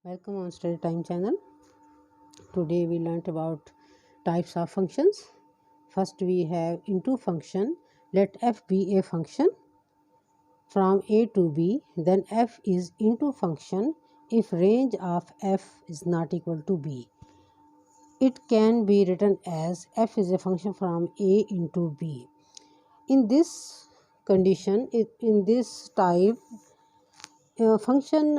Welcome on Study Time channel. Today we learnt about types of functions. First we have into function. Let f be a function from a to b, then f is into function if range of f is not equal to b. It can be written as f is a function from a into b. In this condition, in this type, function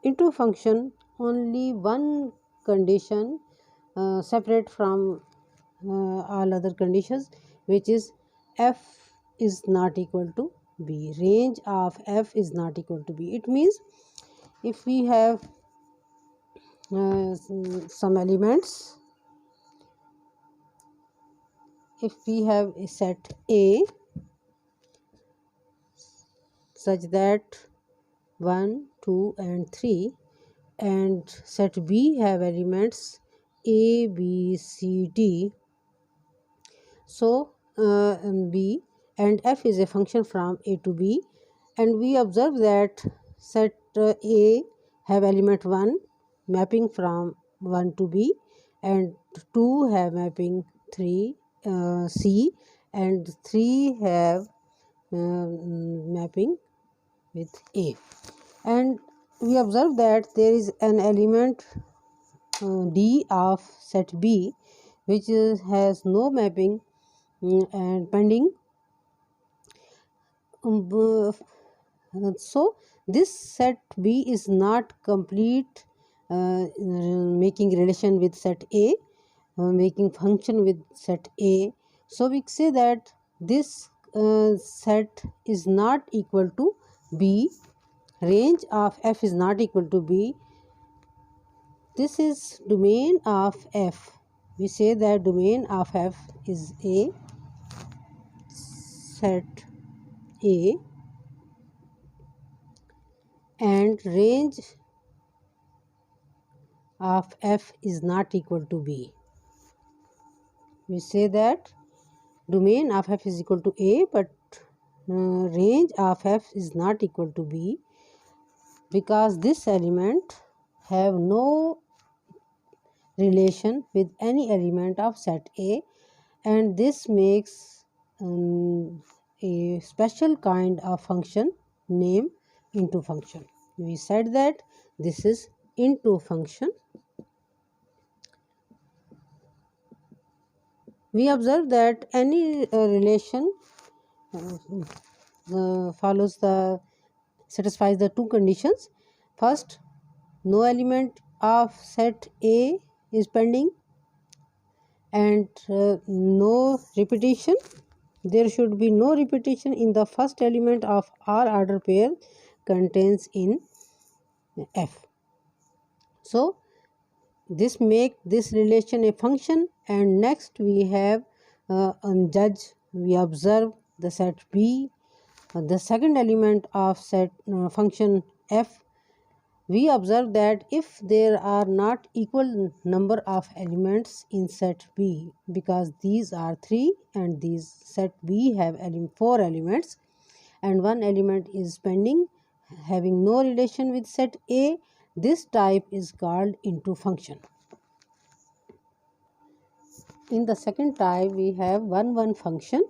into function, only one condition separate from all other conditions, which is f is not equal to b. Range of f is not equal to b. It means if we have some elements, if we have a set A such that 1, 2 and 3, and set B have elements A, B, C, D. So B and f is a function from A to B, and we observe that set A have element 1 mapping from 1 to B, and 2 have mapping 3 C, and 3 have mapping with A. And we observe that there is an element D of set B which has no mapping and pending. So this set B is not complete, making relation with set A, making function with set A. So we say that this set is not equal to B. Range of f is not equal to B. This is domain of f. We say that domain of f is a set A, and range of f is not equal to B. We say that domain of f is equal to A, but range of f is not equal to B, because this element have no relation with any element of set A, and this makes a special kind of function named into function. We said that this is into function. We observe that any relation follows the satisfies the two conditions. First, no element of set A is pending, and no repetition. There should be no repetition in the first element of all order pair contains in F. So this make this relation a function. And next we have on judge, we observe the set B, the second element of set function F. We observe that if there are not equal number of elements in set B, because these are 3 and these set B have 4 elements, and one element is pending having no relation with set A, this type is called into function. In the second type, we have 1 function.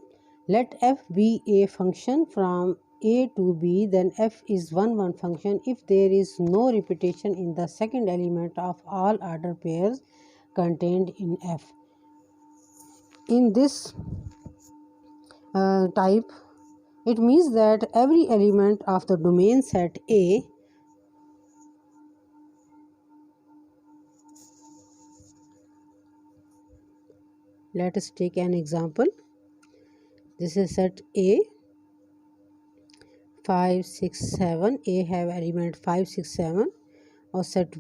Let f be a function from A to B, then f is 1 function if there is no repetition in the second element of all order pairs contained in F. In this type, it means that every element of the domain set A let us take an example. This is set A 5, 6, 7. A have element 5, 6, 7, or set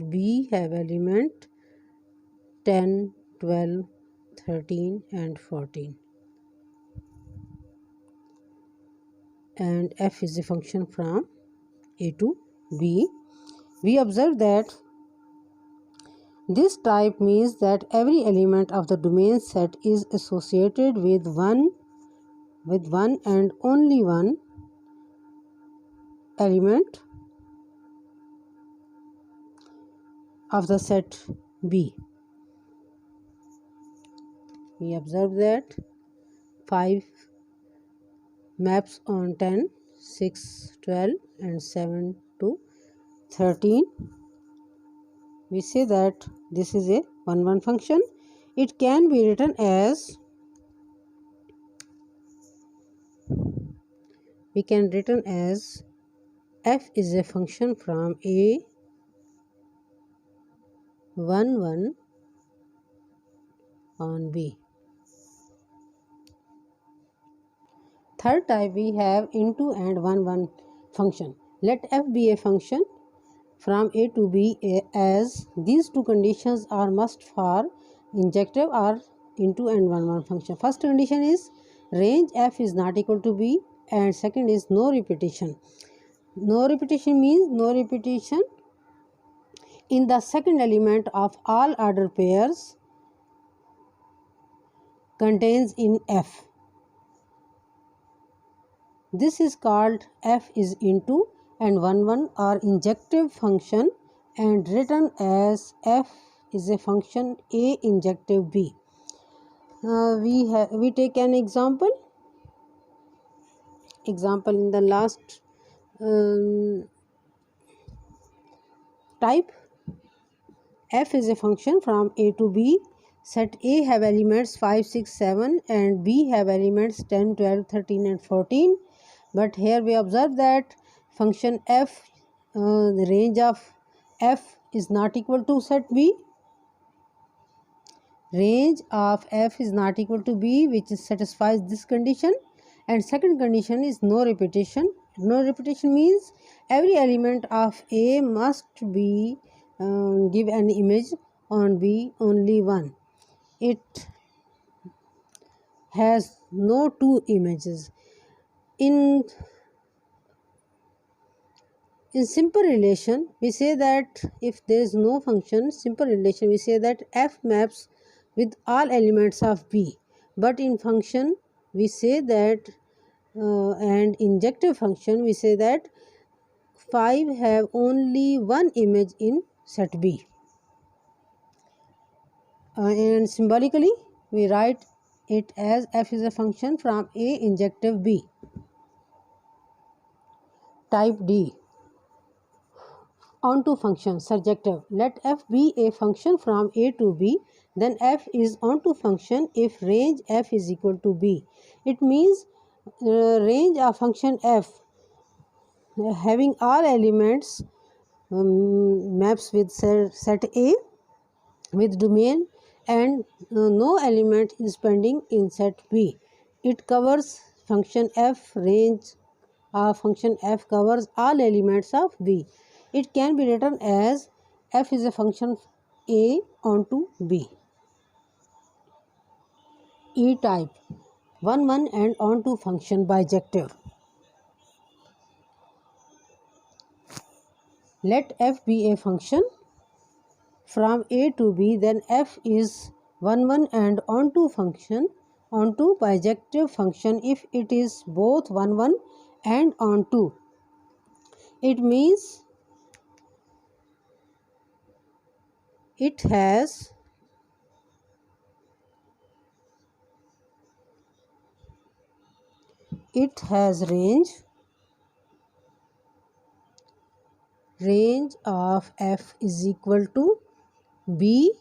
B have element 10, 12, 13 and 14, and f is a function from A to B. We observe that this type means that every element of the domain set is associated with one and only one element of the set B. We observe that 5 maps on 10, 6, 12 and 7 to 13. We say that this is a 1-1 function. It can be written as, we can written as f is a function from A 1 1 on B. Third type we have into and 1 1 function. Let f be a function from A to B as these two conditions are must for injective or into and 1 1 function. First condition is range f is not equal to B, and second is no repetition. No repetition means no repetition in the second element of all order pairs contains in F. This is called F is into and 1 1 or injective function and written as F is a function A injective B. We take an example in the last type. F is a function from A to B. Set A have elements 5, 6, 7 and B have elements 10, 12, 13 and 14. But here we observe that function F, the range of F is not equal to set B. Range of F is not equal to B, which satisfies this condition. And second condition is no repetition. No repetition means every element of A must be give an image on B only one. It has no two images. In simple relation, we say that if there is no function, simple relation, we say that F maps with all elements of B. But in function, we say that, and injective function, we say that 5 have only one image in set B. And symbolically, we write it as F is a function from A injective B. Type D. Onto function, surjective. Let F be a function from A to B, then F is onto function if range F is equal to B. It means range of function F having all elements maps with set A with domain and no element is pending in set B. It covers function F. Range of function F covers all elements of B. It can be written as F is a function A onto B. E type 1 1 and onto function bijective. Let F be a function from A to B, then F is 1 1 and onto function onto bijective function if it is both 1 1 and onto. It means it has range of F is equal to B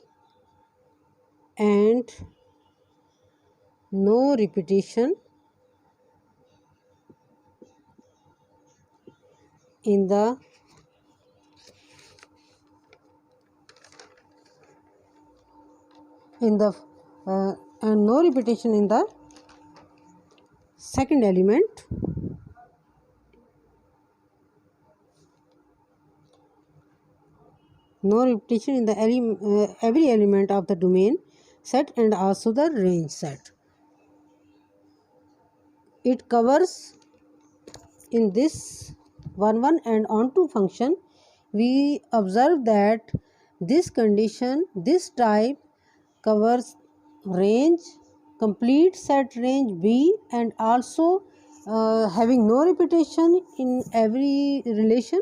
and no repetition in the and no repetition in the second element. No repetition in the every element of the domain set and also the range set. It covers in this 1 1 and onto function. We observe that this condition, this type covers range, complete set range B and also having no repetition in every relation,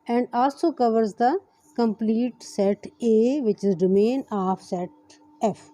and also covers the complete set A which is domain of set F.